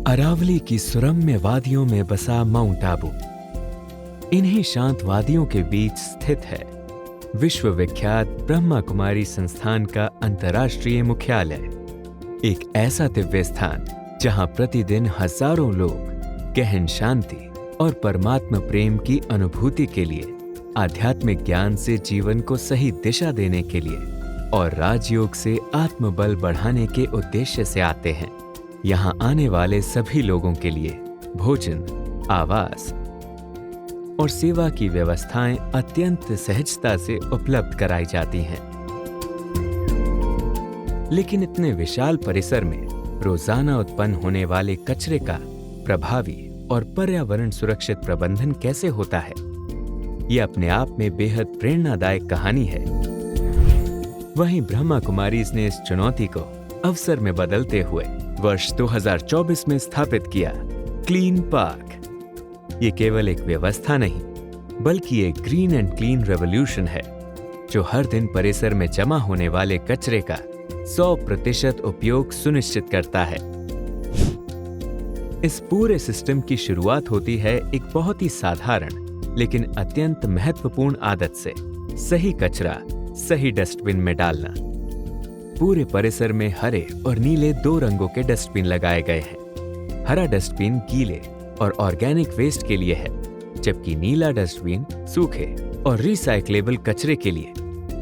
अरावली की सुरम्य वादियों में बसा माउंट आबू इन्हीं शांत वादियों के बीच स्थित है विश्वविख्यात ब्रह्मा कुमारी संस्थान का अंतर्राष्ट्रीय मुख्यालय। एक ऐसा दिव्य स्थान जहां प्रतिदिन हजारों लोग गहन शांति और परमात्मा प्रेम की अनुभूति के लिए, आध्यात्मिक ज्ञान से जीवन को सही दिशा देने के लिए और राजयोग से आत्मबल बढ़ाने के उद्देश्य से आते हैं। यहाँ आने वाले सभी लोगों के लिए भोजन, आवास और सेवा की व्यवस्थाएं अत्यंत सहजता से उपलब्ध कराई जाती हैं। लेकिन इतने विशाल परिसर में रोजाना उत्पन्न होने वाले कचरे का प्रभावी और पर्यावरण सुरक्षित प्रबंधन कैसे होता है, ये अपने आप में बेहद प्रेरणादायक कहानी है। वहीं ब्रह्मा कुमारीज ने इस चुनौती को अवसर में बदलते हुए वर्ष 2024 में स्थापित किया क्लीन पार्क। ये केवल एक व्यवस्था नहीं, बल्कि एक ग्रीन एंड क्लीन रेवोल्यूशन है, जो हर दिन परिसर में जमा होने वाले कचरे का 100% उपयोग सुनिश्चित करता है। इस पूरे सिस्टम की शुरुआत होती है एक बहुत ही साधारण लेकिन अत्यंत महत्वपूर्ण आदत से, सही कचरा सही डस्टबिन में डालना। पूरे परिसर में हरे और नीले 2 रंगों के डस्टबिन लगाए गए हैं। हरा डस्टबिन गीले और ऑर्गेनिक वेस्ट के लिए है, जबकि नीला डस्टबिन सूखे और रिसाइक्लेबल कचरे के लिए।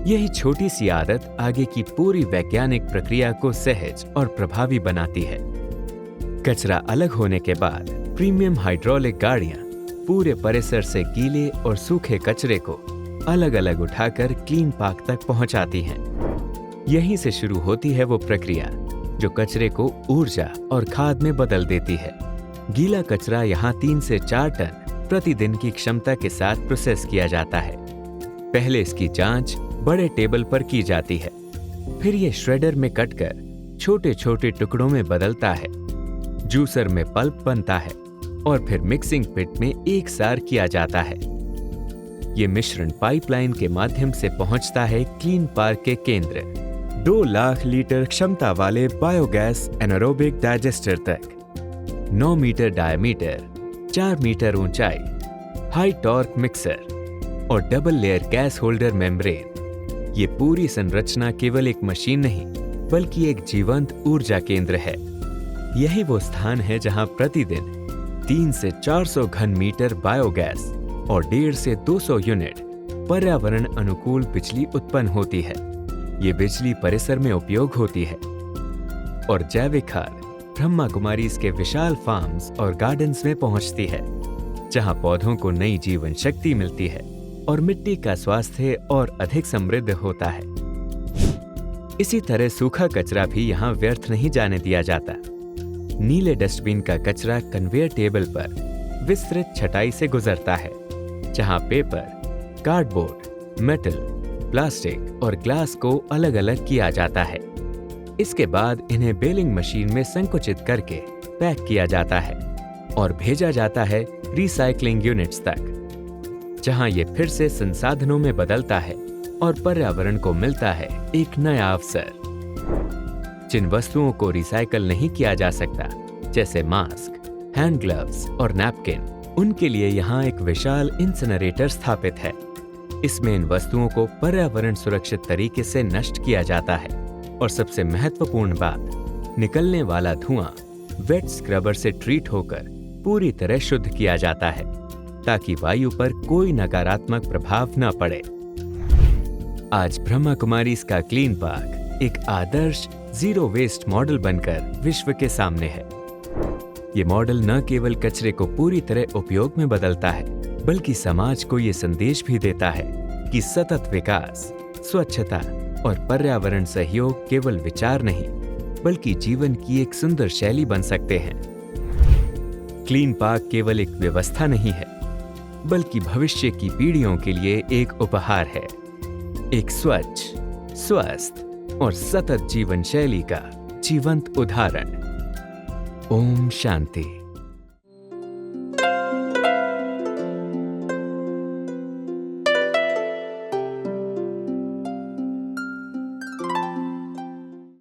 यही छोटी सी आदत आगे की पूरी वैज्ञानिक प्रक्रिया को सहज और प्रभावी बनाती है। कचरा अलग होने के बाद प्रीमियम हाइड्रोलिक गाड़ियां पूरे परिसर से गीले और सूखे कचरे को अलग अलग उठाकर क्लीन पार्क तक पहुंचाती हैं। यहीं से शुरू होती है वो प्रक्रिया जो कचरे को ऊर्जा और खाद में बदल देती है। गीला कचरा यहाँ 3 से 4 टन प्रतिदिन की क्षमता के साथ प्रोसेस किया जाता है। पहले इसकी जांच बड़े टेबल पर की जाती है, फिर ये श्रेडर में कटकर छोटे छोटे टुकड़ों में बदलता है। जूसर में पल्प बनता है और फिर मिक्सिंग पिट में एक सार किया जाता है। ये मिश्रण पाइपलाइन के माध्यम से पहुंचता है क्लीन पार्क के केंद्र 2 लाख लीटर क्षमता वाले बायोगैस एनारोबिक डाइजेस्टर तक। 9 मीटर डायमीटर, 4 मीटर ऊंचाई, हाई टॉर्क मिक्सर और double layer gas holder membrane. ये पूरी संरचना केवल एक मशीन नहीं, बल्कि एक जीवंत ऊर्जा केंद्र है। यही वो स्थान है जहां प्रतिदिन 3 से 400 घन मीटर बायोगैस और 150 से 200 यूनिट पर्यावरण अनुकूल बिजली उत्पन्न होती है। ये बिजली परिसर में उपयोग होती है और जैविक खाद ब्रह्मा कुमारीज के विशाल फार्म्स और गार्डन्स में पहुंचती है, जहां पौधों को नई जीवन शक्ति मिलती है और मिट्टी का स्वास्थ्य और अधिक समृद्ध होता है। इसी तरह सूखा कचरा भी यहाँ व्यर्थ नहीं जाने दिया जाता। नीले डस्टबिन का कचरा कन्वेयर टेबल पर विस्तृत छटाई से गुजरता है, जहां पेपर, कार्डबोर्ड, मेटल, प्लास्टिक और ग्लास को अलग अलग किया जाता है। इसके बाद इन्हें बेलिंग मशीन में संकुचित करके पैक किया जाता है और भेजा जाता है रिसाइकलिंग यूनिट्स तक, जहां ये फिर से संसाधनों में बदलता है और पर्यावरण को मिलता है एक नया अवसर। जिन वस्तुओं को रिसाइकल नहीं किया जा सकता, जैसे मास्क, हैंड ग्लव्स और नैपकिन, उनके लिए यहाँ एक विशाल इंसिनरेटर स्थापित है। इसमें इन वस्तुओं को पर्यावरण सुरक्षित तरीके से नष्ट किया जाता है और सबसे महत्वपूर्ण बात, निकलने वाला धुआं वेट स्क्रबर से ट्रीट होकर पूरी तरह शुद्ध किया जाता है, ताकि वायु पर कोई नकारात्मक प्रभाव न पड़े। आज ब्रह्मा कुमारीज का क्लीन पार्क एक आदर्श जीरो वेस्ट मॉडल बनकर विश्व के सामने है। ये मॉडल न केवल कचरे को पूरी तरह उपयोग में बदलता है, बल्कि समाज को ये संदेश भी देता है कि सतत विकास, स्वच्छता और पर्यावरण सहयोग केवल विचार नहीं, बल्कि जीवन की एक सुंदर शैली बन सकते हैं। क्लीन पार्क केवल एक व्यवस्था नहीं है, बल्कि भविष्य की पीढ़ियों के लिए एक उपहार है, एक स्वच्छ, स्वस्थ और सतत जीवन शैली का जीवंत उदाहरण। ओम शांति।